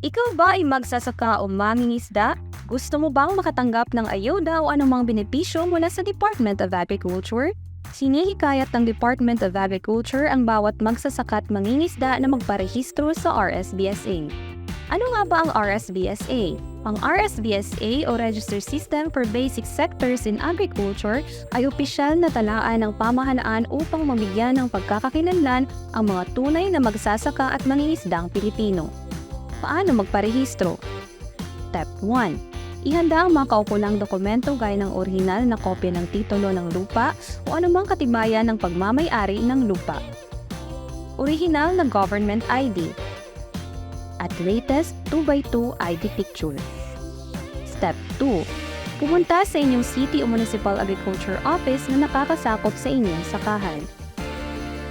Ikaw ba ay magsasaka o mangingisda? Gusto mo bang makatanggap ng ayuda o anumang benepisyo mula sa Department of Agriculture? Sinihikayat ng Department of Agriculture ang bawat magsasaka at mangingisda na magparehistro sa RSBSA. Ano nga ba ang RSBSA? Ang RSBSA o Register System for Basic Sectors in Agriculture ay opisyal na talaan ng pamahalaan upang mabigyan ng pagkakakilanlan ang mga tunay na magsasaka at mangingisdang Pilipino. Paano magparehistro? Step 1. Ihanda ang mga kaukulang dokumento gaya ng orihinal na kopya ng titulo ng lupa o anumang katibayan ng pagmamay-ari ng lupa. Orihinal na government ID. At latest 2x2 ID picture. Step 2. Pumunta sa inyong City o Municipal Agriculture Office na nakakasakop sa inyong sakahan.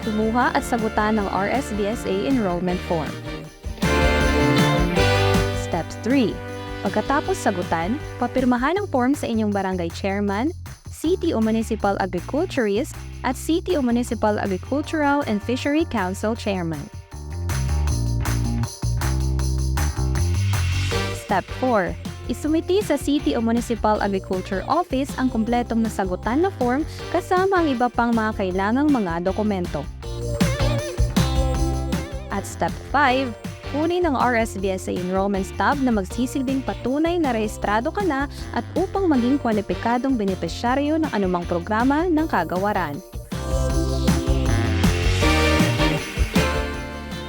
Kumuha at sagutan ng RSBSA enrollment form. Step 3. Pagkatapos sagutan, papirmahan ang form sa inyong barangay chairman, City o Municipal Agriculturist at City o Municipal Agricultural and Fishery Council chairman. Step 4. Isumiti sa City o Municipal Agriculture Office ang kumpletong nasagutan na form kasama ang iba pang mga kailangang mga dokumento. At Step 5, kunin ang RSBSA enrollment stub na magsisilbing patunay na rehistrado ka na at upang maging kwalipikadong benepisyaryo ng anumang programa ng kagawaran.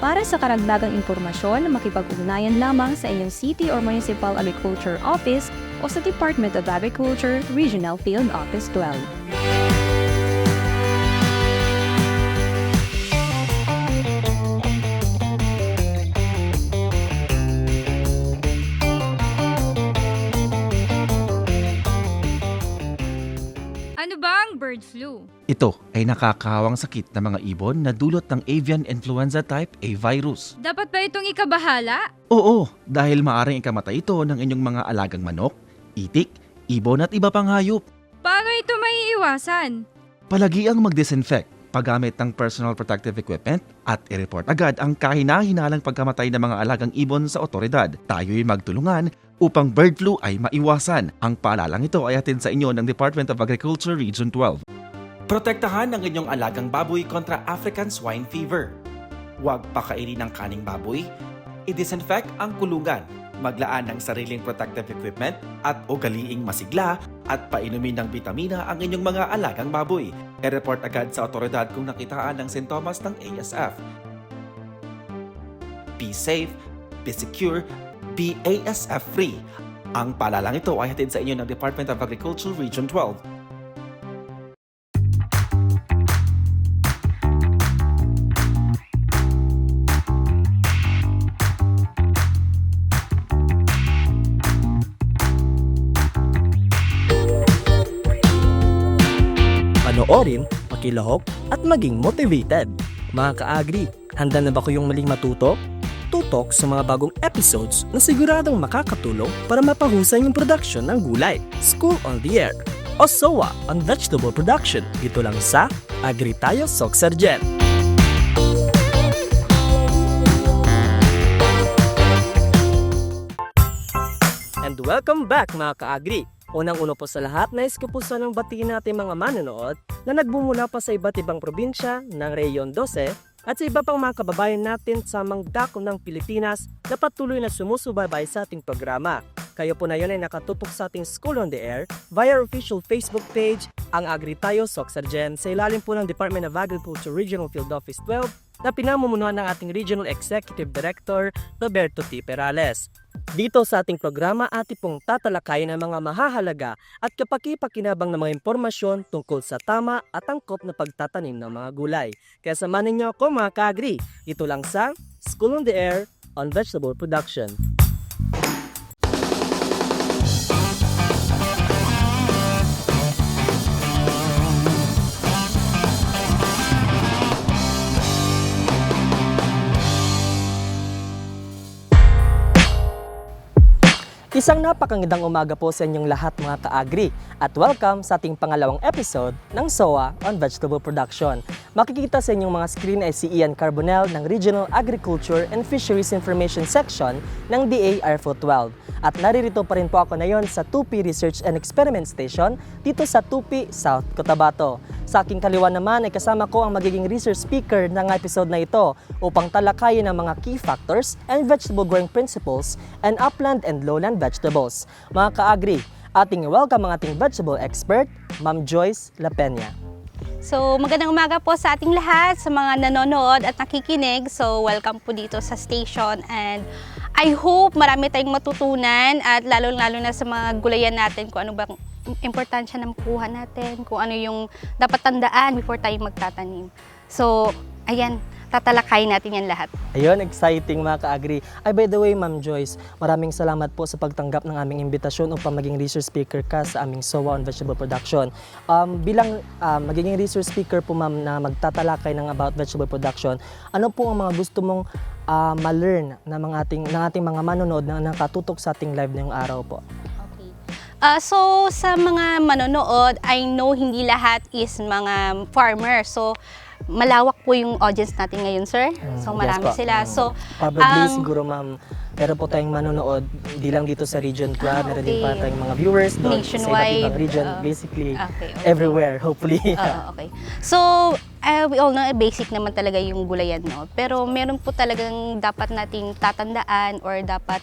Para sa karagdagang impormasyon, makipag-ugnayan lamang sa inyong City or Municipal Agriculture Office o sa Department of Agriculture Regional Field Office 12. Ano ba ang bird flu? Ito ay nakakahawang sakit ng mga ibon na dulot ng avian influenza type A virus. Dapat ba itong ikabahala? Oo, dahil maaring ikamatay ito ng inyong mga alagang manok, itik, ibon at iba pang hayop. Paano ito maiiwasan? Palagi ang mag-disinfect, paggamit ng personal protective equipment at i-report agad ang kahina-hinalang pagkamatay ng mga alagang ibon sa otoridad. Tayo'y magtulungan upang bird flu ay maiwasan. Ang paalalang ito ay hatid sa inyo ng Department of Agriculture Region 12. Protektahan ang inyong alagang baboy kontra African swine fever. Huwag pakainin ng kaning baboy. I-disinfect ang kulungan. Maglaan ng sariling protective equipment at ugaliing masigla at painumin ng bitamina ang inyong mga alagang baboy. I-report agad sa otoridad kung nakitaan ng sintomas ng ASF. Be safe, be secure, be ASF-free. Ang paalalang ito ay hatid sa inyo ng Department of Agriculture Region 12. Panoorin, makilahok at maging motivated. Mga ka-agri, handa na ba kayong maling matuto? Tutok sa mga bagong episodes na siguradong makakatulong para mapahusay yung production ng gulay. School on the Air o SOA on Vegetable Production. Dito lang sa Agri Tayo Soxargen. And welcome back mga ka-agri. Unang-uno po sa lahat, nais ko po sanang batiin natin mga manonood na nagbumula pa sa iba't ibang probinsya ng Reyon 12 at sa iba pang mga kababayan natin sa mga dako ng Pilipinas na patuloy na sumusubaybay sa ating programa. Kayo po na yun ay nakatutok sa ating School on the Air via our official Facebook page, ang Agri Tayo Soxargen, sa ilalim po ng Department of Agriculture Regional Field Office 12 na pinamumunuan ng ating Regional Executive Director, Roberto T. Perales. Dito sa ating programa, ating pong tatalakayin ang mga mahahalaga at kapaki-pakinabang na mga impormasyon tungkol sa tama at angkop na pagtatanim ng mga gulay. Kaya samanin niyo ako mga ka-agri, ito lang sa School on the Air on Vegetable Production. Isang napakagandang umaga po sa inyong lahat mga ka-agri at welcome sa ating pangalawang episode ng SOA on Vegetable Production. Makikita sa inyong mga screen ay si Ian Carbonell ng Regional Agriculture and Fisheries Information Section ng DA ARFO 12. At naririto pa rin po ako ngayon sa Tupi Research and Experiment Station dito sa Tupi, South Cotabato. Sa aking kaliwa naman ay kasama ko ang magiging research speaker ng episode na ito upang talakayin ang mga key factors and vegetable growing principles and upland and lowland vegetables. Mga ka-agri, ating welcome ang ating vegetable expert, Ma'am Joyce La Peña. So, magandang umaga po sa ating lahat, sa mga nanonood at nakikinig. So, welcome po dito sa station and I hope marami tayong matutunan at lalo-lalo na sa mga gulayan natin kung ano bang importansya ng kuha natin, kung ano yung dapat tandaan before tayo magtatanim. So, ayan, tatalakayin natin yan lahat. Ayun, exciting mga ka-agri. Ay, by the way, Ma'am Joyce, maraming salamat po sa pagtanggap ng aming imbitasyon upang maging research speaker ka sa aming SOA on Vegetable Production. Bilang magiging research speaker po, Ma'am, na magtatalakay ng about vegetable production, ano po ang mga gusto mong ma-learn ng ating mga manonood na nakatutok sa ating live ngayong araw po? So, sa mga manonood, I know hindi lahat is mga farmer. So, malawak po yung audience natin ngayon, sir. So, marami yes po. sila. So, Probably siguro, Ma'am, meron po tayong manonood, hindi lang dito sa Region 12, meron din pa okay. tayong mga viewers doon sa iba't Nationwide, ibang region, basically okay. everywhere, hopefully. Okay. So, we all know, basic naman talaga yung gulayan, no? Pero meron po talagang dapat nating tatandaan or dapat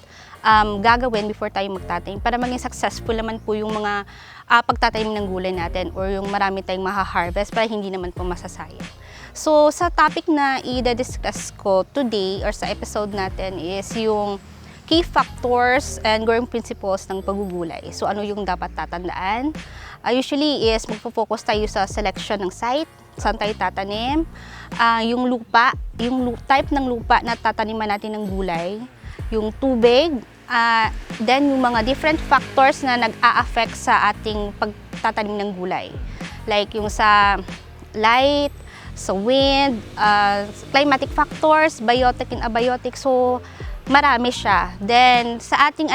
gagawin before tayo magtatanim para maging successful naman po yung mga pagtatanim ng gulay natin or yung marami tayong maha-harvest para hindi naman po masasayang. So, sa topic na i-discuss ko today or sa episode natin is yung key factors and growing principles ng paggugulay. So, ano yung dapat tatandaan? Usually is magpo-focus tayo sa selection ng site, saan tayo tatanim, yung lupa, yung type ng lupa na tataniman natin ng gulay, yung tubig, then yung mga different factors na nag-a-affect sa ating pagtatanim ng gulay. Like yung sa light, sa wind, climatic factors, biotic and abiotic. So, marami siya. Then, sa ating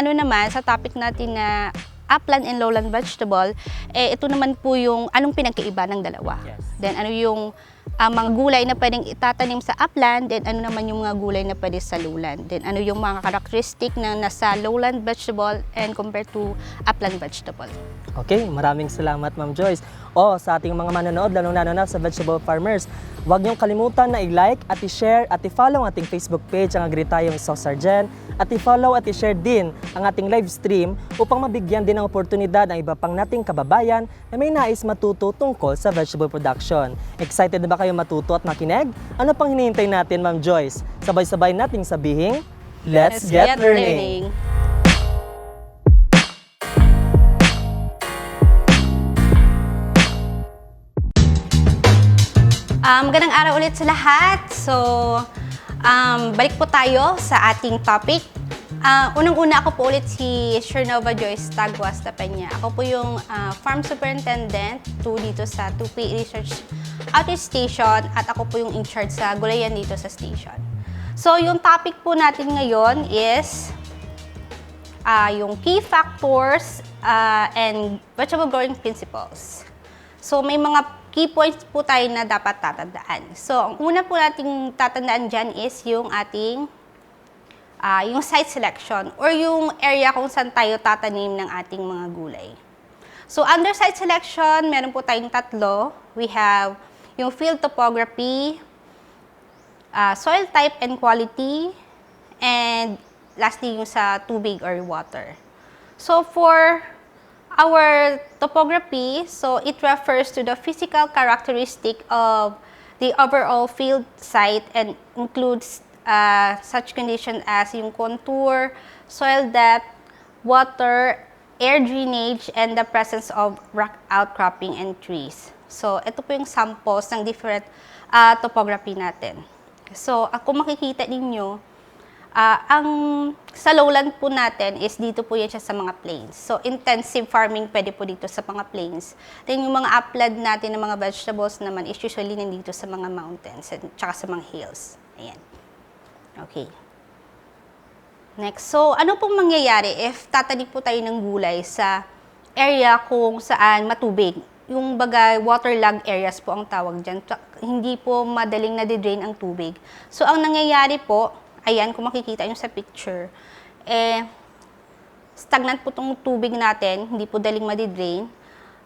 sa topic natin na upland and lowland vegetable, ito naman po yung anong pinagkaiba ng dalawa. Yes. Then, ano yung mga gulay na pwedeng itatanim sa upland, then ano naman yung mga gulay na pwede sa lowland. Then, ano yung mga characteristic na nasa lowland vegetable and compared to upland vegetable. Okay, maraming salamat, Ma'am Joyce. Sa ating mga manonood, lalong-lalo na sa vegetable farmers, huwag niyong kalimutan na i-like at i-share at i-follow ang ating Facebook page, ang Agri Tayong Sargen, at i-follow at i-share din ang ating live stream upang mabigyan din ng oportunidad ang iba pang nating kababayan na may nais matuto tungkol sa vegetable production. Excited na ba kayo matuto at makinig? Ano pang hinihintay natin, Ma'am Joyce? Sabay-sabay nating sabihin, let's get learning! Magandang araw ulit sa lahat. So, balik po tayo sa ating topic. Unang-una ako po ulit si Shernova Joyce Taguas La Peña. Ako po yung Farm Superintendent dito sa Tupi Research Outreach Station at ako po yung in charge sa gulayan dito sa station. So, yung topic po natin ngayon is yung key factors and vegetable growing principles. So, may mga key points po tayo na dapat tatandaan. So, ang una po nating tatandaan dyan is yung ating yung site selection or yung area kung saan tayo tatanim ng ating mga gulay. So, under site selection, meron po tayong tatlo. We have yung field topography, soil type and quality, and lastly, yung sa tubig or water. So, for our topography, so it refers to the physical characteristic of the overall field site and includes such conditions as yung contour, soil depth, water, air drainage, and the presence of rock outcropping and trees. So, ito po yung samples ng different topography natin. So, kung makikita ninyo, ang sa lowland po natin is dito po yan siya sa mga plains. So, intensive farming pwede po dito sa mga plains. Then, yung mga upland natin ng mga vegetables naman is usually nandito sa mga mountains at saka sa mga hills. Ayan. Okay. Next, so ano pong mangyayari if tatanim po tayo ng gulay sa area kung saan matubig? Yung bagay, waterlogged areas po ang tawag dyan. Hindi po madaling nadidrain ang tubig. So, ang nangyayari po, ayan, kung makikita nyo sa picture, stagnant po itong tubig natin, hindi po daling madidrain.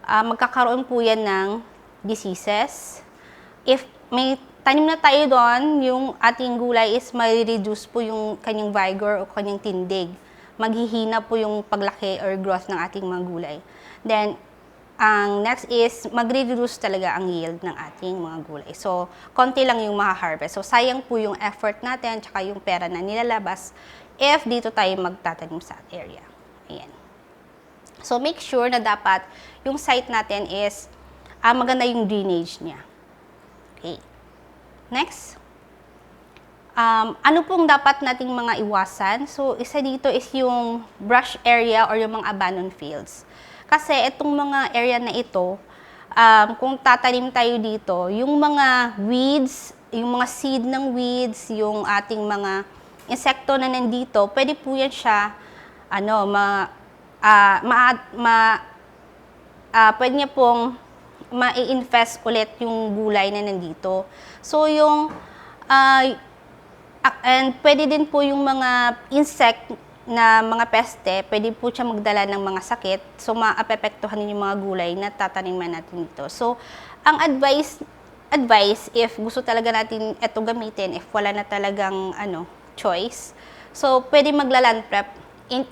Magkakaroon po yan ng diseases. If may tanim na tayo doon, yung ating gulay is may-reduce po yung kanyang vigor o kanyang tindig. Maghihina po yung paglaki or growth ng ating mga gulay. Then, ang next is, magre-reduce talaga ang yield ng ating mga gulay. So, konti lang yung maha-harvest. So, sayang po yung effort natin, tsaka yung pera na nilalabas if dito tayo magtatanim sa area. Ayan. So, make sure na dapat yung site natin is maganda yung drainage niya. Okay. Next. Ano pong dapat nating mga iwasan? So, isa dito is yung brush area or yung mga abandoned fields. Kasi itong mga area na ito, kung tatanim tayo dito, yung mga weeds, yung mga seed ng weeds, yung ating mga insekto na nandito, pwede po yan siya, pwede niya pong ma-infest ulit yung gulay na nandito. So, and pwede din po yung mga insect na mga peste, pwede po siya magdala ng mga sakit. So, maapepektuhan yung mga gulay na tataniman natin dito. So, ang advice, if gusto talaga natin ito gamitin, if wala na talagang choice, so, pwede magla-land prep.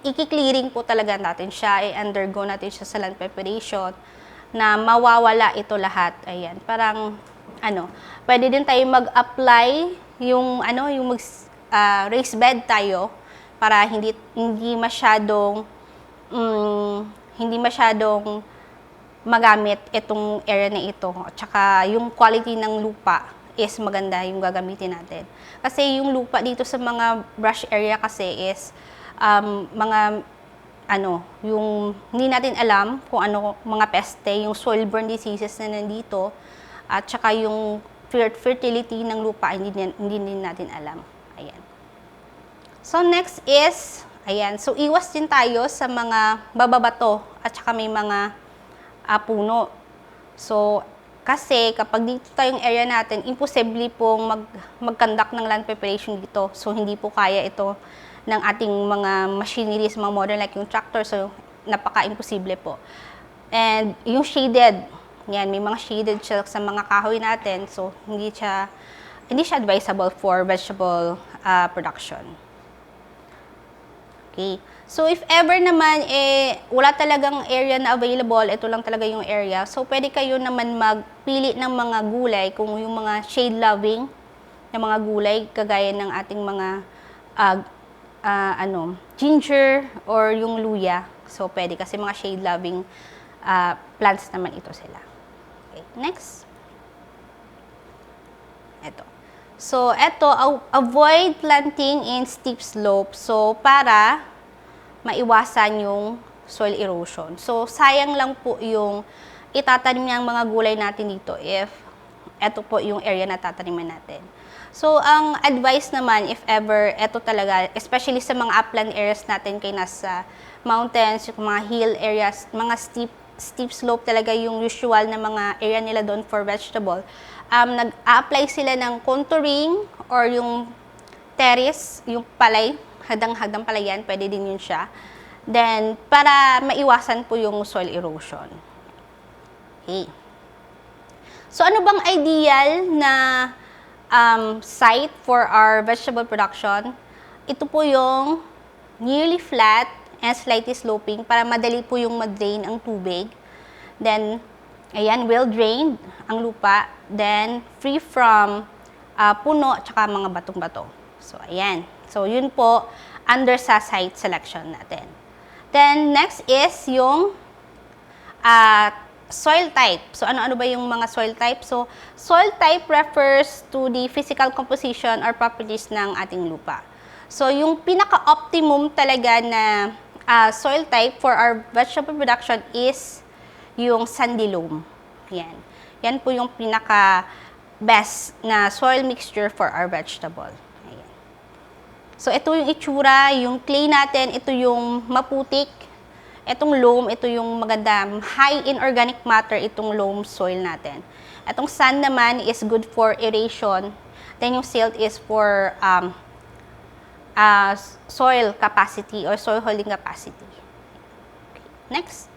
Iki-clearing po talaga natin siya, i-undergo natin siya sa land preparation, na mawawala ito lahat. Ayan, parang, pwede din tayo mag-apply yung raised bed tayo para hindi masyadong magamit itong area na ito. At saka yung quality ng lupa is maganda yung gagamitin natin. Kasi yung lupa dito sa mga brush area kasi is yung hindi natin alam kung ano mga peste, yung soil-borne diseases na nandito, at saka yung fertility ng lupa, hindi din natin alam. Ayan. So, next is, so iwas din tayo sa mga bababato at saka may mga puno. So, kasi kapag dito tayong area natin, imposible pong mag-conduct ng land preparation dito. So, hindi po kaya ito ng ating mga machineries, mga modern like yung tractor. So, napaka-imposible po. And yung shaded, yan, may mga shaded siya sa mga kahoy natin. So, hindi siya advisable for vegetable production. Okay. So, if ever naman, wala talagang area na available, ito lang talaga yung area. So, pwede kayo naman magpili ng mga gulay, kung yung mga shade-loving na mga gulay, kagaya ng ating mga ginger or yung luya. So, pwede kasi mga shade-loving plants naman ito sila. Okay, next. Ito. So, avoid planting in steep slope. So, para maiwasan yung soil erosion. So, sayang lang po yung itatanim ng mga gulay natin dito if ito po yung area na tataniman natin. So, ang advice naman, if ever, ito talaga, especially sa mga upland areas natin, kay nasa mountains, yung mga hill areas, mga steep slope talaga yung usual na mga area nila doon for vegetable. Nag-a-apply sila ng contouring or yung terrace, yung palay, hadang-hadang palayan, pwede din yun siya. Then, para maiwasan po yung soil erosion. Okay. So, ano bang ideal na site for our vegetable production? Ito po yung nearly flat and slightly sloping para madali po yung mag-drain ang tubig. Then, ayan, well-drained ang lupa. Then, free from puno at saka mga batong-bato. So, ayan. So, yun po under sa site selection natin. Then, next is yung soil type. So, ano-ano ba yung mga soil type? So, soil type refers to the physical composition or properties ng ating lupa. So, yung pinaka-optimum talaga na soil type for our vegetable production is yung sandy loam. Yan. Yan po yung pinaka-best na soil mixture for our vegetable. Ayan. So, ito yung itsura, yung clay natin, ito yung maputik. Itong loam, ito yung maganda, high in organic matter, itong loam soil natin. Itong sand naman is good for aeration. Then yung silt is for soil capacity or soil holding capacity. Okay. Next.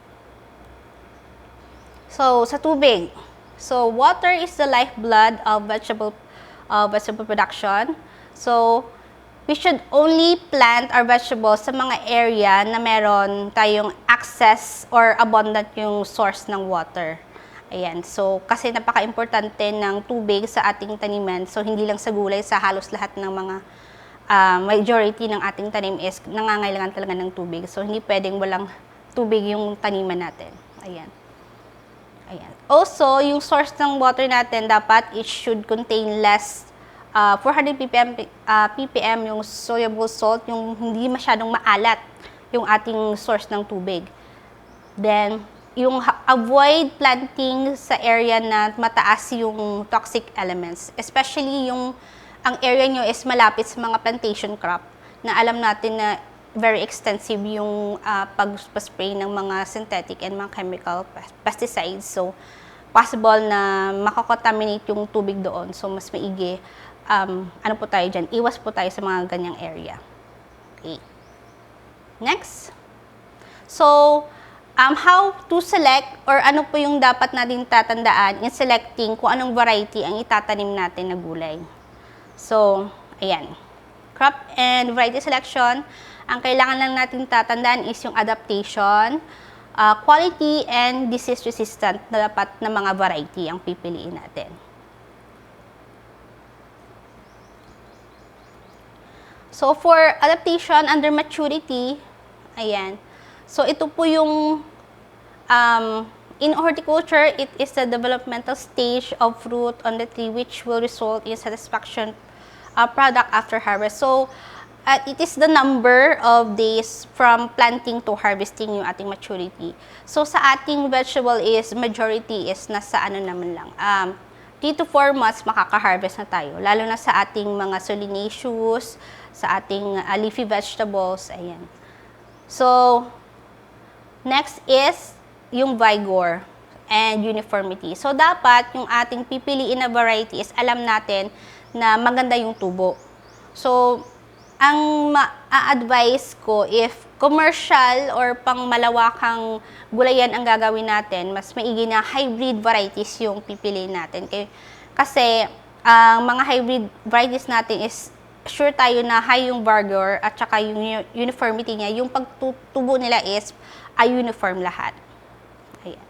So, sa tubig. So, water is the lifeblood of vegetable production. So, we should only plant our vegetables sa mga area na meron tayong access or abundant yung source ng water. Ayan. So, kasi napaka-importante ng tubig sa ating taniman. So, hindi lang sa gulay, sa halos lahat ng mga majority ng ating tanim is nangangailangan talaga ng tubig. So, hindi pwedeng walang tubig yung taniman natin. Ayan. Ayan. Also, yung source ng water natin, dapat it should contain less 400 ppm yung soluble salt, yung hindi masyadong maalat yung ating source ng tubig. Then, yung avoid planting sa area na mataas yung toxic elements. Especially yung ang area nyo is malapit sa mga plantation crop na alam natin na very extensive yung pag-spray ng mga synthetic and mga chemical pesticides. So, possible na makakontaminate yung tubig doon. So, mas maigi ano po tayo dyan, iwas po tayo sa mga ganyang area. Okay. Next. So, how to select or ano po yung dapat natin tatandaan in selecting kung anong variety ang itatanim natin na gulay. So, ayan. Crop and variety selection. Ang kailangan lang natin tatandaan is yung adaptation, quality, and disease resistant na dapat na mga variety ang pipiliin natin. So, for adaptation under maturity, ayan. So, ito po yung, in horticulture, it is the developmental stage of fruit on the tree which will result in satisfaction product after harvest. So, it is the number of days from planting to harvesting yung ating maturity. So, sa ating vegetable is, majority is nasa ano naman lang, 3 to 4 months makaka-harvest na tayo. Lalo na sa ating mga solanaceous, sa ating leafy vegetables, ayan. So, next is yung vigor and uniformity. So, dapat yung ating pipiliin na variety is alam natin na maganda yung tubo. So, ang ma-advise ko, if commercial or pang malawakang gulayan ang gagawin natin, mas maigi na hybrid varieties yung pipiliin natin. Kasi, ang mga hybrid varieties natin is sure tayo na high yung vigor at saka yung uniformity niya, yung pagtubo nila is uniform lahat. Ayan.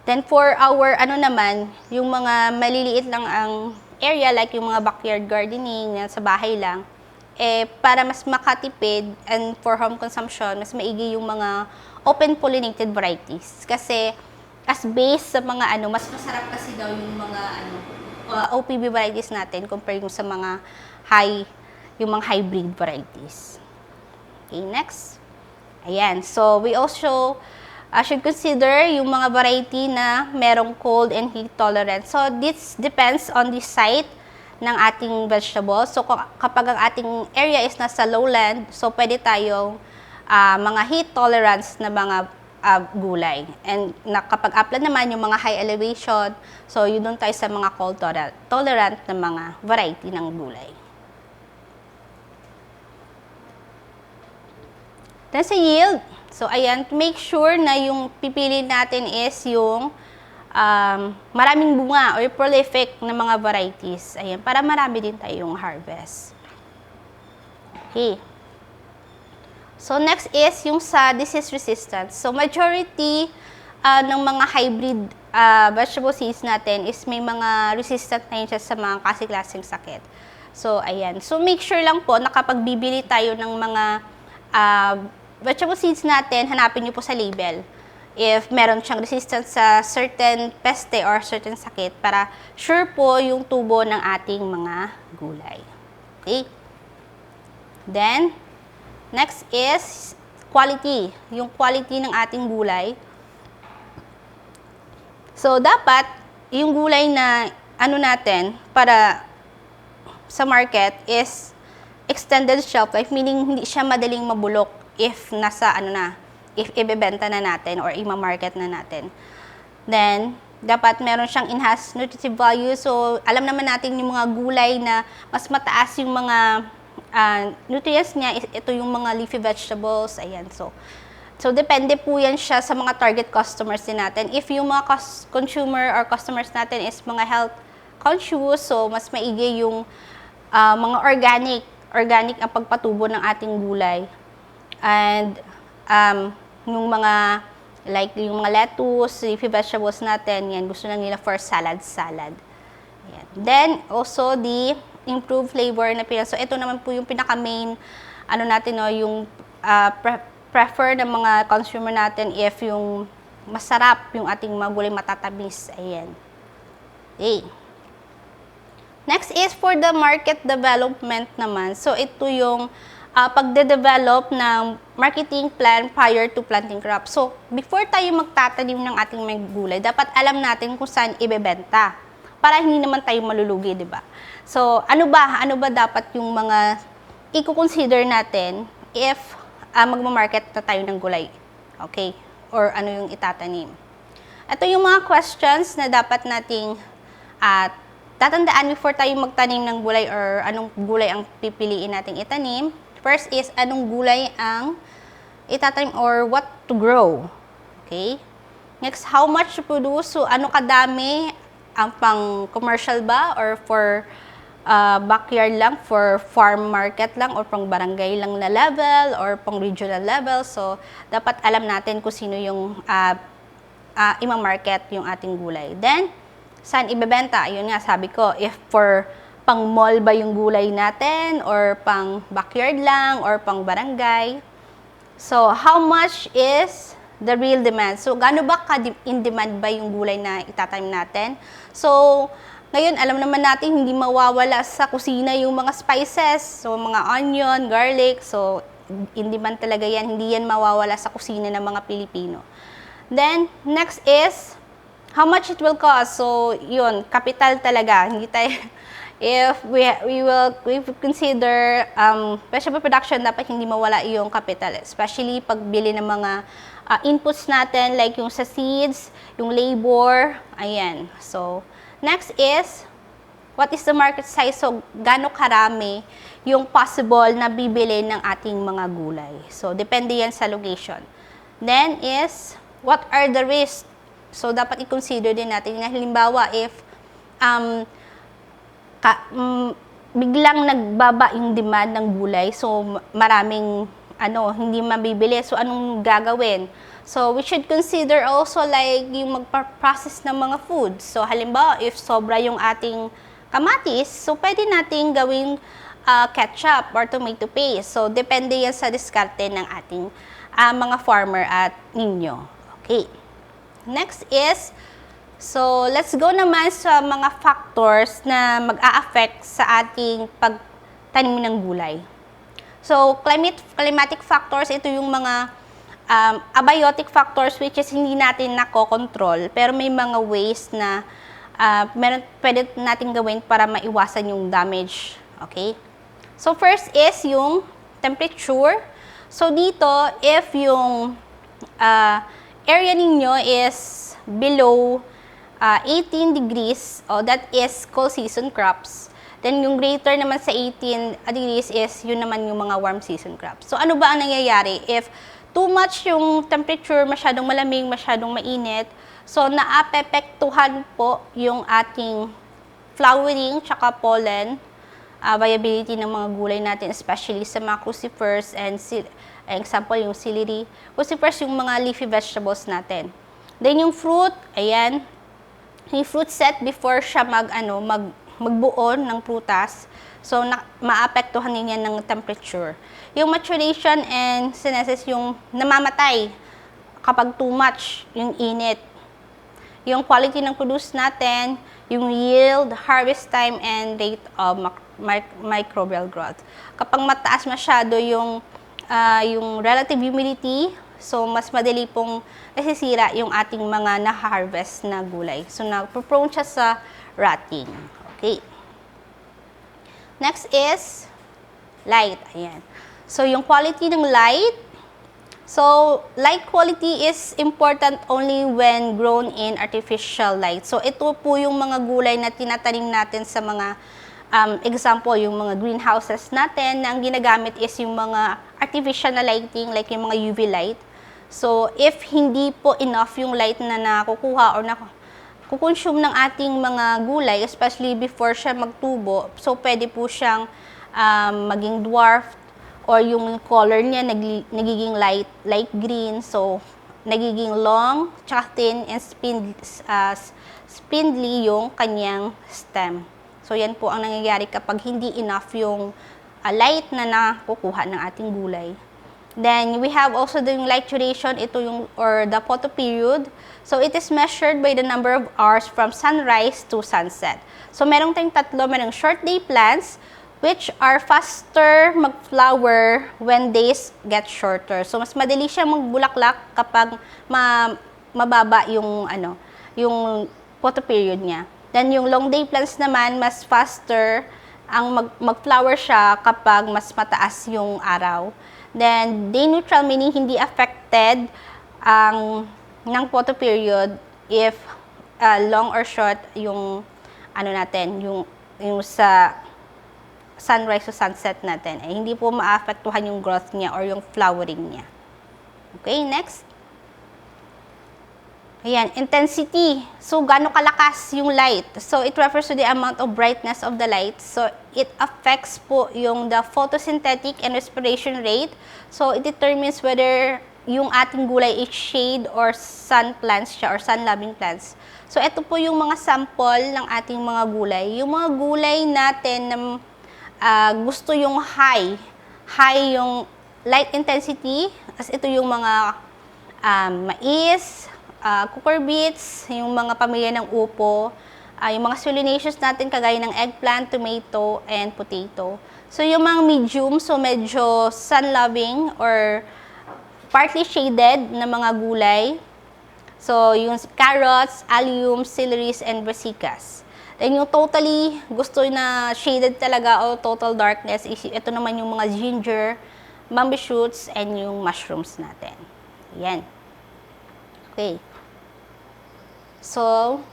Then for our ano naman, yung mga maliliit lang ang area like yung mga backyard gardening sa bahay lang, para mas makatipid and for home consumption, mas maigi yung mga open pollinated varieties. Kasi as base sa mga ano, mas masarap kasi daw yung mga ano, OPV varieties natin compare yung sa mga yung mga hybrid varieties. Okay, next. Ayan. So, we also should consider yung mga variety na merong cold and heat tolerance. So, this depends on the site ng ating vegetable. So, kapag ang ating area is nasa lowland, so pwede tayong mga heat tolerance na mga gulay. And kapag upland naman yung mga high elevation, so yun doon tayo sa mga cold tolerant na mga variety ng gulay. Then sa yield, so ayan, to make sure na yung pipili natin is yung maraming bunga or prolific na mga varieties. Ayan, para marami din tayong harvest. Okay. So next is yung sa disease resistance. So majority ng mga hybrid vegetable seeds natin is may mga resistant na yun sa mga kasi-klaseng sakit. So ayan. So make sure lang po na kapag bibili tayo ng mga vegetable seeds natin, hanapin niyo po sa label if meron siyang resistance sa certain peste or certain sakit para sure po yung tubo ng ating mga gulay. Okay? Then, next is quality. Yung quality ng ating gulay. So, dapat yung gulay na ano natin para sa market is extended shelf life, meaning hindi siya madaling mabulok if nasa if ibebenta na natin or ima-market na natin. Then, dapat meron siyang enhanced nutritive value. So, alam naman natin yung mga gulay na mas mataas yung mga nutrients niya, ito yung mga leafy vegetables, ayan. So depende po yan siya sa mga target customers din natin. If yung mga consumer or customers natin is mga health conscious, so mas maigi yung mga organic ang pagpatubo ng ating gulay. And yung mga like yung mga lettuce, leafy vegetables natin, yan gusto na nila for salad. Ayan. Then also the improved flavor na So ito naman po yung pinaka main natin yung prefer ng mga consumer natin if yung masarap yung ating mga gulay matatamis. Ayan. Okay. Next is for the market development naman. So ito yung pagde-develop ng marketing plan prior to planting crop. So before tayo magtatanim ng ating mga gulay, dapat alam natin kung saan ibebenta para hindi naman tayo malulugi, di ba? So ano ba dapat yung mga i-consider natin if magma-market na tayo ng gulay? Okay? Or ano yung itatanim? Ito yung mga questions na dapat nating tatandaan before tayo magtanim ng gulay or anong gulay ang pipiliin nating itanim. First is, anong gulay ang itatanim or what to grow. Okay? Next, how much to produce. So, ano kadami ang pang commercial ba or for backyard lang, for farm market lang, or pang barangay lang na level, or pang regional level. So, dapat alam natin kung sino yung ima-market yung ating gulay. Then, saan ibebenta? Yun nga, sabi ko, if for pang mall ba yung gulay natin, or pang backyard lang, or pang barangay. So, how much is the real demand? So, gaano ba in demand ba yung gulay na itatanim natin? So, ngayon, alam naman natin, hindi mawawala sa kusina yung mga spices. So, mga onion, garlic. So, in demand talaga yan. Hindi yan mawawala sa kusina ng mga Pilipino. Then, next is, how much it will cost? So, yun, capital talaga. Hindi tayo, if we will consider vegetable production, dapat hindi mawala yung capital. Especially pagbili ng mga inputs natin, like yung sa seeds, yung labor, ayan. So, next is, what is the market size? So, gaano karami yung possible na bibili ng ating mga gulay. So, depende yan sa location. Then is, what are the risks? So, dapat i-consider din natin na halimbawa if biglang nagbaba yung demand ng gulay, so maraming hindi mabibili. So, anong gagawin? So, we should consider also like yung magpa-process ng mga foods. So, halimbawa, if sobra yung ating kamatis, so pwede nating gawing ketchup or tomato paste. So, depende yan sa diskarte ng ating mga farmer at ninyo. Okay. Next is, so let's go naman sa mga factors na mag-a-affect sa ating pagtanim ng gulay. So, climatic factors, ito yung mga abiotic factors which is hindi natin nako-control, pero may mga ways na pwede natin gawin para maiwasan yung damage. Okay? So, first is yung temperature. So, dito, if yung area ninyo is below 18 degrees, that is cold season crops. Then, yung greater naman sa 18 degrees is yun naman yung mga warm season crops. So, ano ba ang nangyayari? If too much yung temperature, masyadong malamig, masyadong mainit, so naapepektuhan po yung ating flowering tsaka pollen viability ng mga gulay natin, especially sa mga crucifers and example, yung celery. Crucifers, yung mga leafy vegetables natin. Then, yung fruit, ayan, yung fruit set before siya magbuo ng prutas. So, maapektuhan din yan ng temperature. Yung maturation and senescence, yung namamatay kapag too much, yung init. Yung quality ng produce natin, yung yield, harvest time, and rate of microbial growth. Kapag mataas masyado yung relative humidity, so mas madali pong nasisira yung ating mga na-harvest na gulay. So, na-prone siya sa rotting. Okay. Next is light. Ayan. So, yung quality ng light, so, light quality is important only when grown in artificial light. So, ito po yung mga gulay na tinatanim natin sa mga example, yung mga greenhouses natin na ang ginagamit is yung mga artificial na lighting like yung mga UV light. So, if hindi po enough yung light na nakukuha or kukonsume ng ating mga gulay, especially before siya magtubo, so pwede po siyang maging dwarf or yung color niya nagiging light green, so nagiging long, tsaka thin and spindly yung kanyang stem. So yan po ang nangyayari kapag hindi enough yung light na nakukuha ng ating gulay. Then we have also the light duration, ito yung or the photo period. So it is measured by the number of hours from sunrise to sunset. So merong tayong tatlo, merong short day plants which are faster mag-flower when days get shorter. So mas madali siyang magbulaklak kapag mababa yung yung photo period niya. Then yung long day plants naman mas faster ang mag-flower siya kapag mas mataas yung araw. Then day neutral meaning hindi affected ng photo period if long or short yung yung sa sunrise to sunset natin, hindi po maapektuhan yung growth niya or yung flowering niya. Okay, next. Ayan, intensity. So, gaano kalakas yung light? So, it refers to the amount of brightness of the light. So, it affects po yung the photosynthetic and respiration rate. So, it determines whether yung ating gulay is shade or sun plants siya or sun-loving plants. So, ito po yung mga sample ng ating mga gulay. Yung mga gulay natin na gusto yung high yung light intensity, as ito yung mga mais, cucurbits, yung mga pamilya ng upo, yung mga solanaceous natin kagaya ng eggplant, tomato, and potato. So yung mga medium, so medyo sun-loving or partly shaded na mga gulay. So yung carrots, alliums, celeries, and brassicas. Then yung totally gusto na shaded talaga o total darkness, ito naman yung mga ginger, bamboo shoots, and yung mushrooms natin. Yan. Okay. So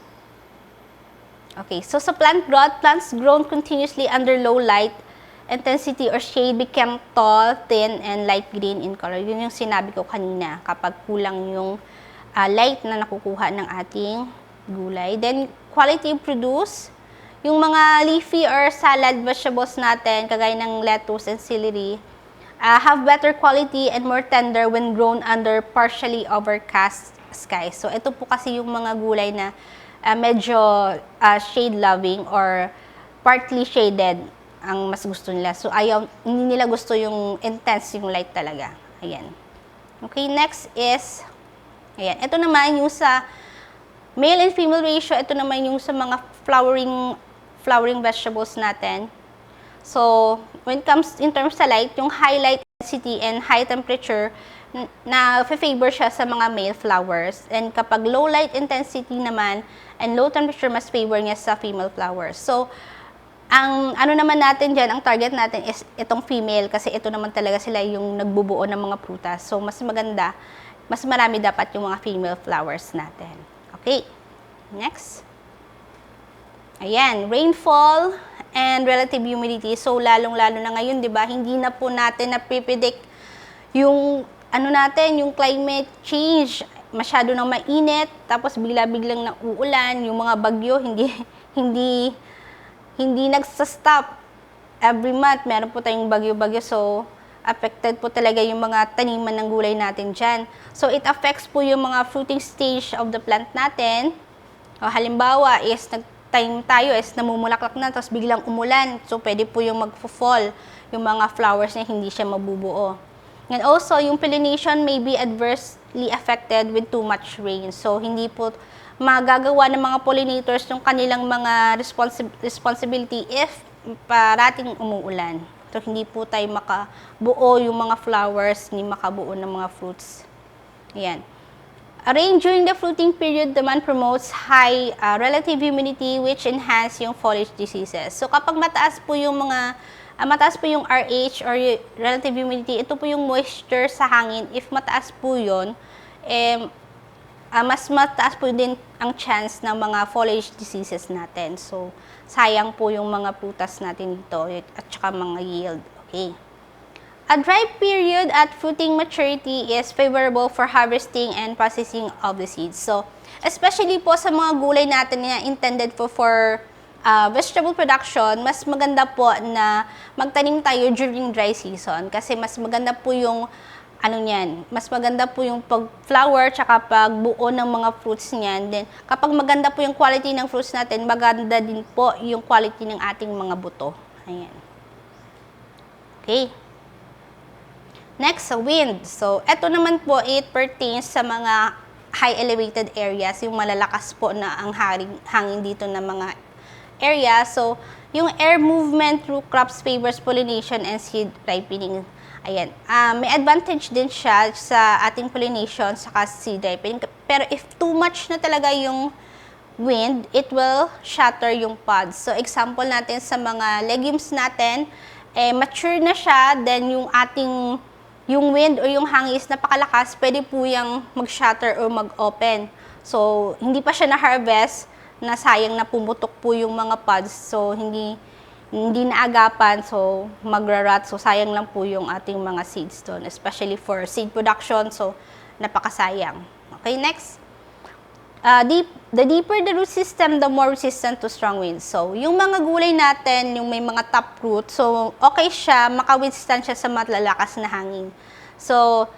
sa plant growth, plants grown continuously under low light intensity or shade become tall, thin, and light green in color. Yun yung sinabi ko kanina kapag kulang yung light na nakukuha ng ating gulay. Then, quality produce, yung mga leafy or salad vegetables natin, kagaya ng lettuce and celery, have better quality and more tender when grown under partially overcast skies. So, ito po kasi yung mga gulay na medyo shade-loving or partly shaded ang mas gusto nila. So, hindi nila gusto yung intense yung light talaga. Ayan. Okay, next is, ayan. Ito naman yung sa male and female ratio, ito naman yung sa mga flowering vegetables natin. So, when it comes in terms sa light, yung high light intensity and high temperature, na favor siya sa mga male flowers. And kapag low light intensity naman and low temperature, mas favor niya sa female flowers. So, ang naman natin dyan, ang target natin is itong female kasi ito naman talaga sila yung nagbubuo ng mga prutas. So, mas maganda, mas marami dapat yung mga female flowers natin. Okay, next. Ayan, rainfall and relative humidity. So, lalong-lalo na ngayon, di ba, hindi na po natin na-predict yung yung climate change. Masyado nang mainit, tapos bigla-biglang nauulan, yung mga bagyo, hindi nagsa-stop. Every month, meron po tayong bagyo-bagyo, so affected po talaga yung mga taniman ng gulay natin dyan. So, it affects po yung mga fruiting stage of the plant natin. O, halimbawa, time tayo is namumulaklak na, tapos biglang umulan. So, pwede po yung mag-fall, yung mga flowers niya, hindi siya mabubuo. And also, yung pollination may be adversely affected with too much rain. So, hindi po magagawa ng mga pollinators yung kanilang mga responsibility if parating umuulan. So, hindi po tayo makabuo yung mga flowers, hindi makabuo ng mga fruits. Ayan. Rain during the fruiting period naman promotes high relative humidity which enhance yung foliage diseases. So, kapag mataas po yung mga mataas po yung RH or relative humidity, ito po yung moisture sa hangin. If mataas po yun, mas mataas po din ang chance ng mga foliage diseases natin. So, sayang po yung mga prutas natin dito at saka mga yield. Okay. A dry period at fruiting maturity is favorable for harvesting and processing of the seeds. So, especially po sa mga gulay natin na intended for vegetable production, mas maganda po na magtanim tayo during dry season kasi mas maganda po yung mas maganda po yung pag-flower tsaka pagbuo ng mga fruits niyan. Then, kapag maganda po yung quality ng fruits natin, maganda din po yung quality ng ating mga buto. Ayan. Okay. Next, wind. So, eto naman po, it pertains sa mga high elevated areas, yung malalakas po na ang hangin dito na mga area. So, yung air movement through crops favors pollination and seed ripening. Ayan. May advantage din siya sa ating pollination saka seed ripening. Pero if too much na talaga yung wind, it will shatter yung pods. So, example natin sa mga legumes natin, mature na siya, then yung wind o yung hangin is napakalakas, pwede po yung mag-shatter or mag-open. So, hindi pa siya na-harvest, na sayang na pumutok po yung mga pods. So, hindi naagapan, so magra-rot. So, sayang lang po yung ating mga seeds doon, especially for seed production. So, napakasayang. Okay, next. The deeper the root system, the more resistant to strong winds. So, yung mga gulay natin, yung may mga taproot, so okay siya, maka-withstand siya sa malalakas na hangin. So,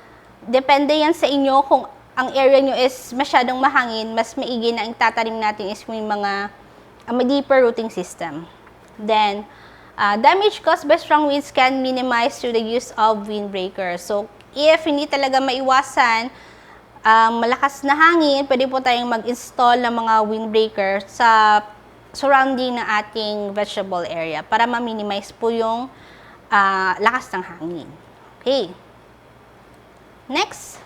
depende yan sa inyo kung ang area nyo is masyadong mahangin, mas maigi na ang tatanim natin is may mga deeper rooting system. Then, damage caused by strong winds can minimize through the use of windbreakers. So, if hindi talaga maiwasan, malakas na hangin, pwede po tayong mag-install ng mga windbreaker sa surrounding ng ating vegetable area para ma-minimize po yung lakas ng hangin. Okay. Next.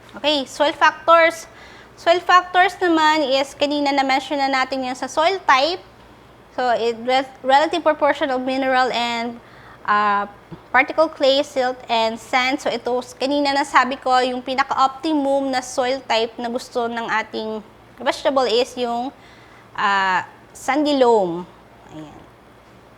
Okay, soil factors. Soil factors naman is, kanina na-mention na natin yung sa soil type. So, relative proportion of mineral and particle clay, silt, and sand. So, ito, kanina nasabi ko, yung pinaka-optimum na soil type na gusto ng ating vegetable is yung sandy loam. Ayan.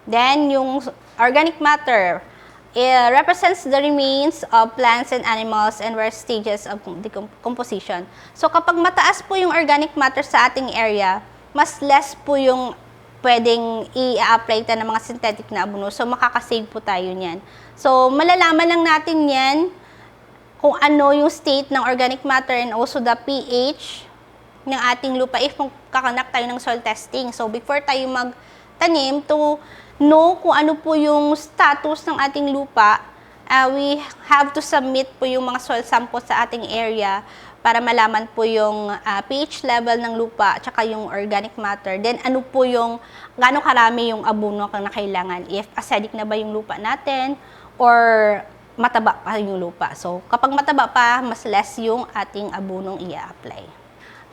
Then, yung organic matter, it represents the remains of plants and animals and various stages of decomposition. So, kapag mataas po yung organic matter sa ating area, mas less po yung pwedeng i-apply tayo ng mga synthetic na abono. So, makakasave po tayo niyan. So, malalaman lang natin yan kung ano yung state ng organic matter and also the pH ng ating lupa if kakanak tayo ng soil testing. So, before tayo magtanim, to know kung ano po yung status ng ating lupa, we have to submit po yung mga soil samples sa ating area para malaman po yung pH level ng lupa at saka yung organic matter. Then, ano po yung, gaano karami yung abono na kailangan. If acidic na ba yung lupa natin or mataba pa yung lupa. So, kapag mataba pa, mas less yung ating abonong i-apply.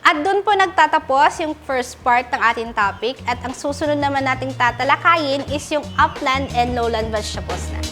At doon po nagtatapos yung first part ng ating topic. At ang susunod naman nating tatalakayin is yung upland and lowland vegetables na.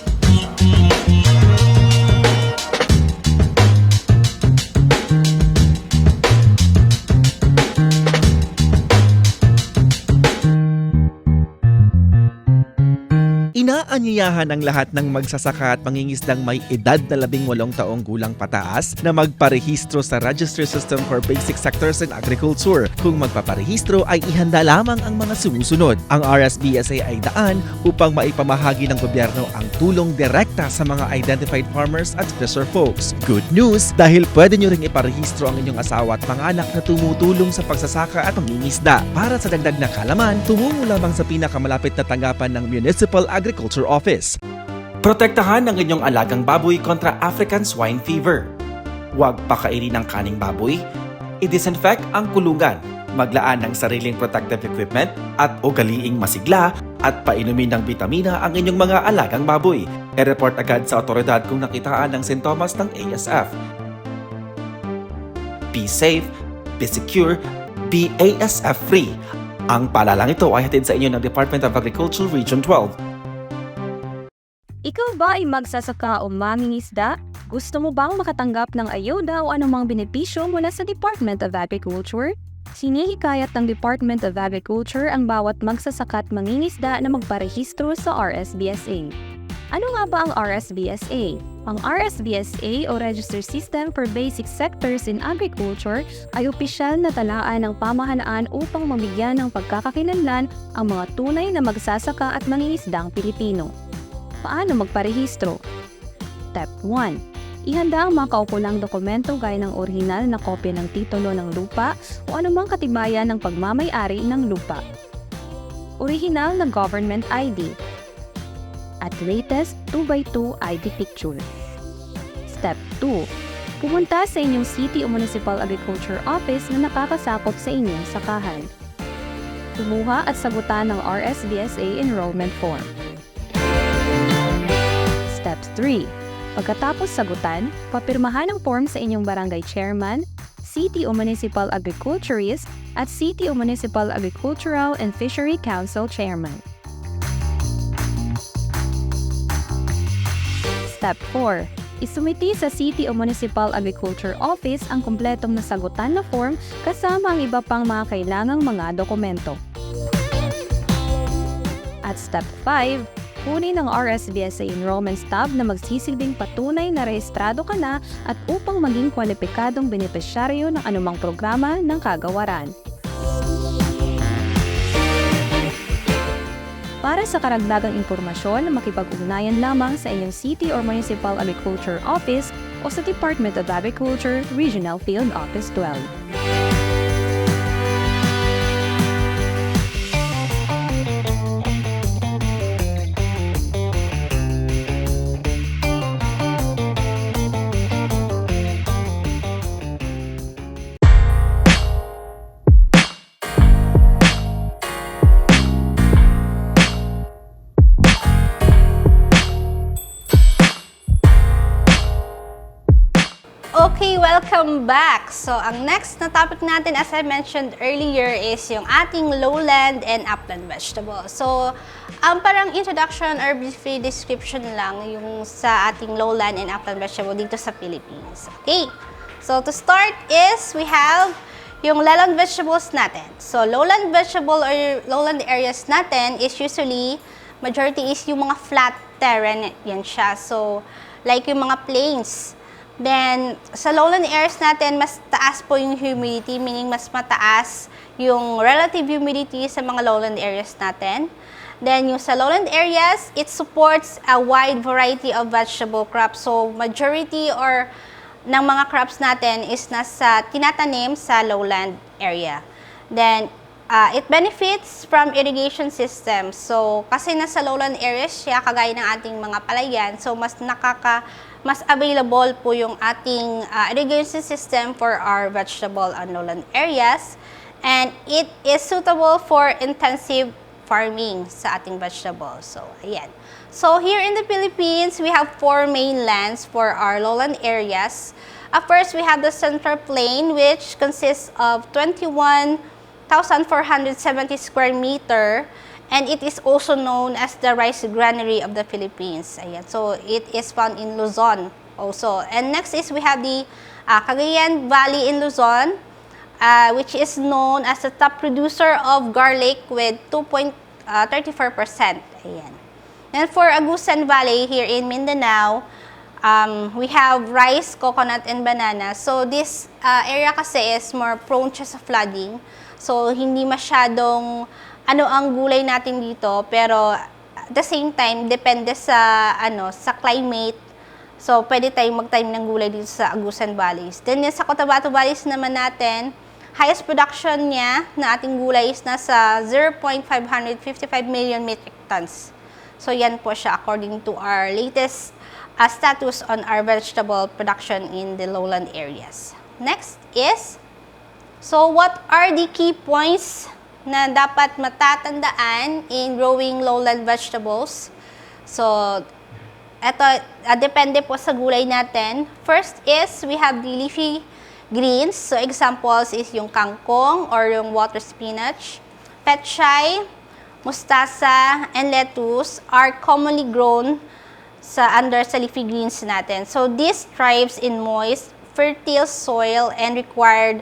Inaanyayahan ang lahat ng magsasaka at mangingisdang may edad na 18 taong gulang pataas na magparehistro sa Registry System for Basic Sectors in Agriculture. Kung magpaparehistro ay ihanda lamang ang mga sumusunod. Ang RSBSA ay daan upang maipamahagi ng gobyerno ang tulong direkta sa mga identified farmers at fisher folks. Good news dahil pwede nyo ring iparehistro ang inyong asawa at panganak na tumutulong sa pagsasaka at pangingisda. Para sa dagdag na kalaman, tumungo lamang sa pinakamalapit na tanggapan ng Municipal Agriculture Office. Protektahan ang inyong alagang baboy kontra African swine fever. Huwag pakainin ng kaning baboy. I-disinfect ang kulungan. Maglaan ng sariling protective equipment at ugaliing masigla at painumin ng bitamina ang inyong mga alagang baboy. I-report agad sa otoridad kung nakitaan ng sintomas ng ASF. Be safe, be secure, be ASF-free. Ang paalalang ito ay hatid sa inyo ng Department of Agriculture Region 12. Ikaw ba ay magsasaka o mangingisda? Gusto mo bang makatanggap ng ayuda o anumang benepisyo mula sa Department of Agriculture? Sinihikayat ng Department of Agriculture ang bawat magsasaka at mangingisda na magparehistro sa RSBSA. Ano nga ba ang RSBSA? Ang RSBSA o Register System for Basic Sectors in Agriculture ay opisyal na talaan ng pamahalaan upang mabigyan ng pagkakakilanlan ang mga tunay na magsasaka at mangingisdang Pilipino. Paano magparehistro? Step 1. Ihanda ang mga kaukulang dokumento gaya ng orihinal na kopya ng titulo ng lupa o anumang katibayan ng pagmamay-ari ng lupa. Orihinal na government ID at latest 2x2 ID picture. Step 2. Pumunta sa inyong City o Municipal Agriculture Office na nakakasakop sa inyong sakahan. Kumuha at sagutan ng RSBSA enrollment form. Step 3. Pagkatapos sagutan, papirmahan ang form sa inyong barangay chairman, City o Municipal Agriculturist at City o Municipal Agricultural and Fishery Council chairman. Step 4. Isumiti sa City o Municipal Agriculture Office ang kumpletong nasagutan na form kasama ang iba pang mga kailangang mga dokumento. At Step 5, kunin ang RSBSA enrollment stub na magsisilbing patunay na rehistrado ka na at upang maging kwalipikadong benepisyaryo ng anumang programa ng kagawaran. Para sa karagdagang impormasyon, makipag-ugnayan lamang sa inyong City or Municipal Agriculture Office o sa Department of Agriculture Regional Field Office 12. Okay, welcome back! So, ang next na topic natin, as I mentioned earlier, is yung ating lowland and upland vegetables. So, parang introduction or brief description lang yung sa ating lowland and upland vegetable dito sa Philippines. Okay, so to start is, we have yung lowland vegetables natin. So, lowland vegetable or lowland areas natin is usually, majority is yung mga flat terrain, yan siya. So, like yung mga plains. Then, sa lowland areas natin, mas taas po yung humidity, meaning mas mataas yung relative humidity sa mga lowland areas natin. Then, yung sa lowland areas, it supports a wide variety of vegetable crops. So, majority or ng mga crops natin is tinatanim sa lowland area. Then, it benefits from irrigation systems. So, kasi nasa lowland areas siya, kagaya ng ating mga palayan, so mas available po yung ating irrigation system for our vegetable and lowland areas. And it is suitable for intensive farming sa ating vegetables. So, ayan. So, here in the Philippines, we have 4 main lands for our lowland areas. First, we have the Central Plain, which consists of 21,470 square meter. And it is also known as the rice granary of the Philippines. Ayan. So, it is found in Luzon also. And next is we have the Cagayan Valley in Luzon, which is known as the top producer of garlic with 2.34%. Ayan. And for Agusan Valley here in Mindanao, we have rice, coconut, and banana. So, this area kasi is more prone siya sa flooding. So, hindi masyadong ang gulay natin dito, pero at the same time, depende sa climate. So, pwede tayong magtanim ng gulay dito sa Agusan Valleys. Then, sa Cotabato Valleys naman natin, highest production niya na ating gulay is nasa 0.555 million metric tons. So, yan po siya according to our latest status on our vegetable production in the lowland areas. Next is, so what are the key points na dapat matatandaan in growing lowland vegetables? So, ito, depende po sa gulay natin. First is, we have the leafy greens. So, examples is yung kangkong or yung water spinach. Pechay, mustasa, and lettuce are commonly grown sa leafy greens natin. So this thrives in moist, fertile soil and required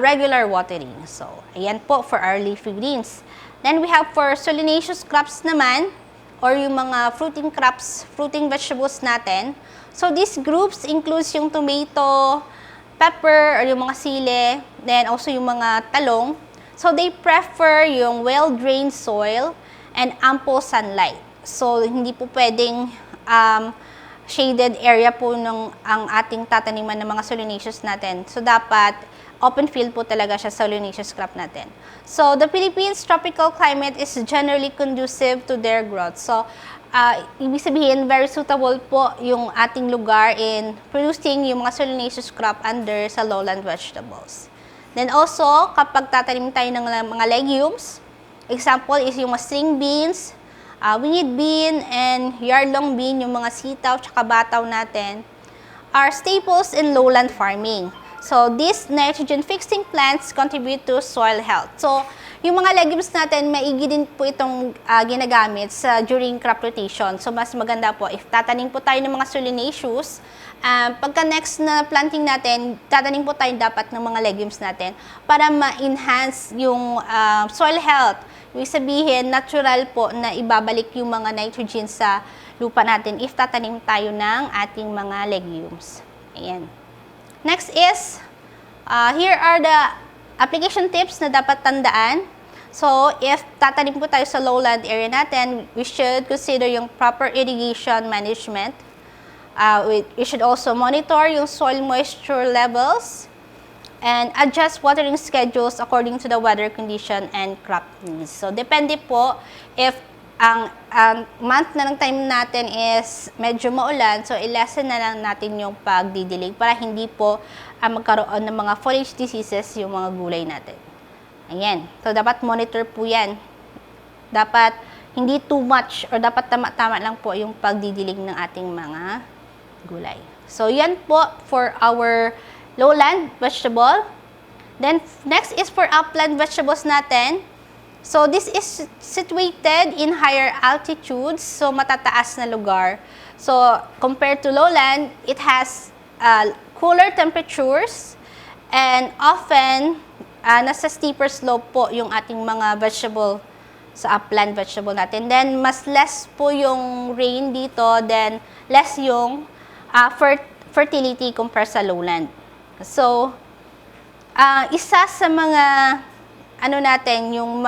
regular watering. So ayan po for our leafy greens. Then we have for solanaceous crops naman, or yung mga fruiting crops, fruiting vegetables natin. So these groups includes yung tomato, pepper, or yung mga sili, then also yung mga talong. So they prefer yung well-drained soil and ample sunlight. So hindi po pwedeng shaded area po ang ating tataniman ng mga solanaceous natin. So dapat open field po talaga siya sa solanaceous crop natin. So the Philippines tropical climate is generally conducive to their growth. So ibig sabihin, very suitable po yung ating lugar in producing yung mga solanaceous crop under sa lowland vegetables. Then also, kapag tatanim tayo ng mga legumes, example is yung mga string beans, winged bean, and yard-long bean, yung mga sitaw tsaka bataw natin, are staples in lowland farming. So, these nitrogen-fixing plants contribute to soil health. So, yung mga legumes natin, maigi din po itong ginagamit during crop rotation. So, mas maganda po if tatanim po tayo ng mga solanaceous, pagka next na planting natin, tatanim po tayo dapat ng mga legumes natin para ma-enhance yung soil health. Ibig sabihin, natural po na ibabalik yung mga nitrogen sa lupa natin if tatanim tayo ng ating mga legumes. Ayan. Next is, here are the application tips na dapat tandaan. So, if tatanim po tayo sa lowland area natin, we should consider yung proper irrigation management. We should also monitor yung soil moisture levels and adjust watering schedules according to the weather condition and crop needs. So, depende po if ang month na ng time natin is medyo maulan, so i-lessen na lang natin yung pagdidilig para hindi po magkaroon ng mga foliage diseases yung mga gulay natin. Ayan. So, dapat monitor po yan. Dapat hindi too much or dapat tama-tama lang po yung pagdidilig ng ating mga gulay. So, yan po for our lowland vegetable. Then, next is for upland vegetables natin. So, this is situated in higher altitudes, so matataas na lugar. So, compared to lowland, it has cooler temperatures and often nasa steeper slope po yung ating mga vegetable sa upland vegetable natin. Then, mas less po yung rain dito, then less yung fertility compared sa lowland. So, isa sa mga natin, yung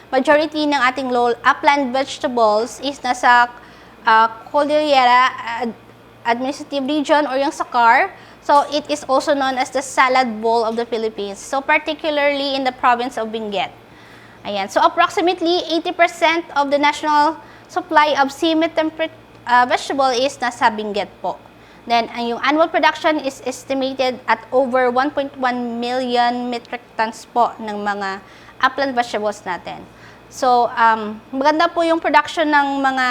majority ng ating upland vegetables is nasa Cordillera Administrative Region or yung SACAR. So, it is also known as the salad bowl of the Philippines. So, particularly in the province of Benguet. Ayan. So, approximately 80% of the national supply of semi-temperate vegetable is nasa Benguet po. Then, yung annual production is estimated at over 1.1 million metric tons po ng mga upland vegetables natin. So, maganda po yung production ng mga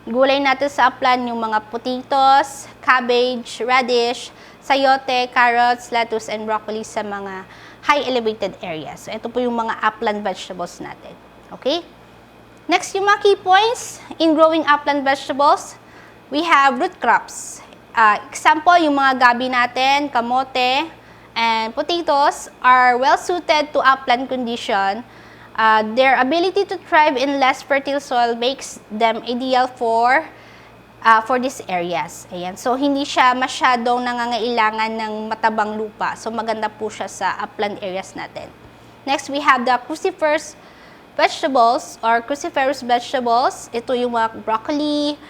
gulay natin sa upland, yung mga potatoes, cabbage, radish, sayote, carrots, lettuce, and broccoli sa mga high elevated areas. So, ito po yung mga upland vegetables natin. Okay? Next, yung mga key points in growing upland vegetables, we have root crops. Example, yung mga gabi natin, kamote, and potatoes are well suited to upland condition. Their ability to thrive in less fertile soil makes them ideal for these areas. Ayan. So, hindi siya masyadong nangangailangan ng matabang lupa. So, maganda po siya sa upland areas natin. Next, we have the cruciferous vegetables or cruciferous vegetables. Ito yung mga broccoli,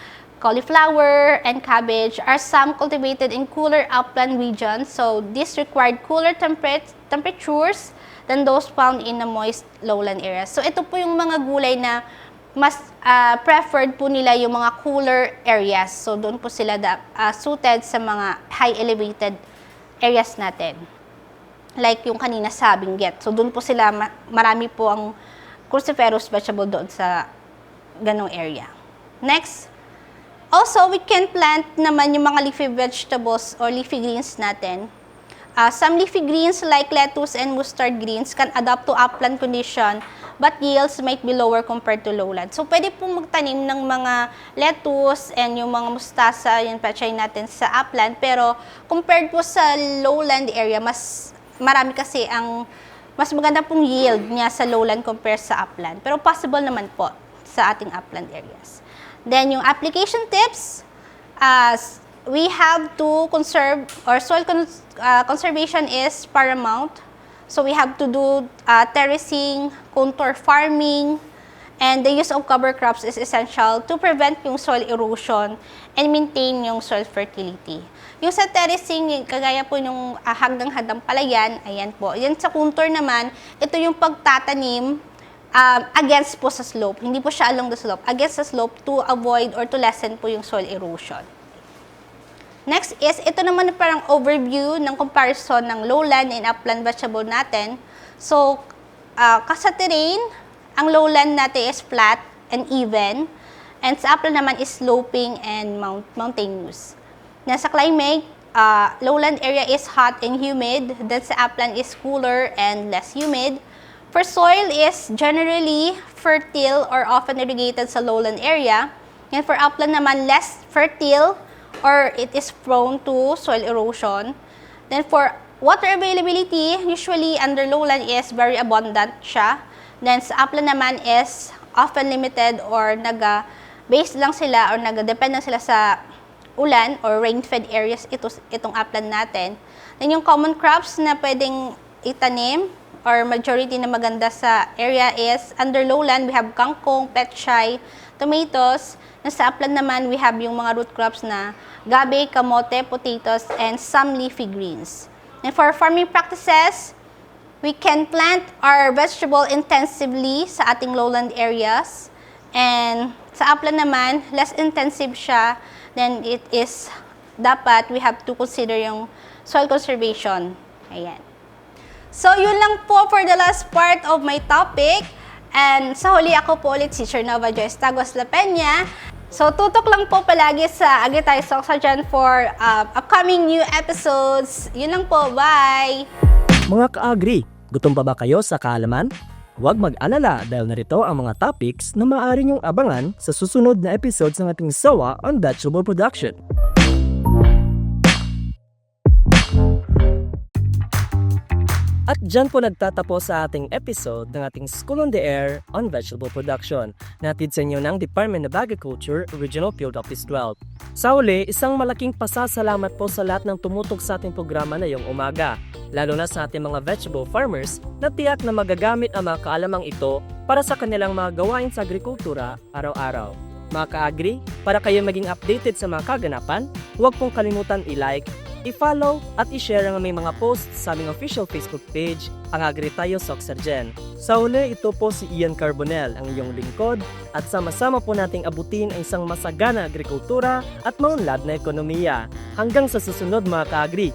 cauliflower, and cabbage are some cultivated in cooler upland regions. So, these required cooler temperatures than those found in the moist lowland areas. So, ito po yung mga gulay na mas preferred po nila yung mga cooler areas. So, doon po sila suited sa mga high elevated areas natin. Like yung kanina sa Benguet. So, doon po sila, marami po ang cruciferous vegetable doon sa ganong area. Next, also, we can plant naman yung mga leafy vegetables or leafy greens natin. Some leafy greens like lettuce and mustard greens can adapt to upland condition but yields might be lower compared to lowland. So, pwede po magtanim ng mga lettuce and yung mga mustasa, yung pechay natin sa upland. Pero, compared po sa lowland area, mas marami kasi mas maganda pong yield niya sa lowland compared sa upland. Pero possible naman po sa ating upland areas. Then, yung application tips, we have to conserve, or soil conservation is paramount. So we have to do terracing, contour farming, and the use of cover crops is essential to prevent yung soil erosion and maintain yung soil fertility. Yung sa terracing, kagaya po yung hagdang-hadang palayan, ayan po. Yan sa contour naman, ito yung pagtatanim against po sa slope. Hindi po siya along the slope. Against the slope to avoid or to lessen po yung soil erosion. Next is, ito naman parang overview ng comparison ng lowland and upland vegetable natin. So, sa terrain, ang lowland natin is flat and even. And sa upland naman is sloping and mountainous. Sa climate, lowland area is hot and humid. Then sa upland is cooler and less humid. For soil is generally fertile or often irrigated sa lowland area. And for upland naman, less fertile or it is prone to soil erosion. Then for water availability, usually under lowland is very abundant siya. Then sa upland naman is often limited or base lang sila or depend lang sila sa ulan or rain-fed areas itong upland natin. Then yung common crops na pwedeng itanim or majority na maganda sa area is under lowland, we have kangkong, pechay, tomatoes. Sa upland naman, we have yung mga root crops na gabi, kamote, potatoes, and some leafy greens. And for farming practices, we can plant our vegetable intensively sa ating lowland areas. And sa upland naman, less intensive siya. Then it is dapat we have to consider yung soil conservation. Ayan. So, yun lang po for the last part of my topic. And sa huli ako po ulit si Chernova Joyce Taguas La Peña. So, tutok lang po palagi sa Agri-Tayo Talks dyan for upcoming new episodes. Yun lang po. Bye! Mga ka-agri, gutom pa ba kayo sa kaalaman? Huwag mag-alala dahil narito ang mga topics na maaari niyong abangan sa susunod na episodes ng ating SOA on Vegetable Production. At dyan po nagtatapos sa ating episode ng ating School on the Air on Vegetable Production, natid sa inyo ng Department of Agriculture, Regional Field Office 12. Sa uli, isang malaking pasasalamat po sa lahat ng tumutok sa ating programa na ngayong umaga, lalo na sa ating mga vegetable farmers na tiyak na magagamit ang mga kaalamang ito para sa kanilang mga gawain sa agrikultura araw-araw. Mga ka-agri, para kayo maging updated sa mga kaganapan, huwag pong kalimutan i-like, i-follow at i-share ang aming mga posts sa aming official Facebook page, ang Agri-Tayo Soxergen. Sa uli, ito po si Ian Carbonell, ang iyong lingkod, at sama-sama po nating abutin ang isang masagana agrikultura at maunlad na ekonomiya. Hanggang sa susunod mga ka-agri!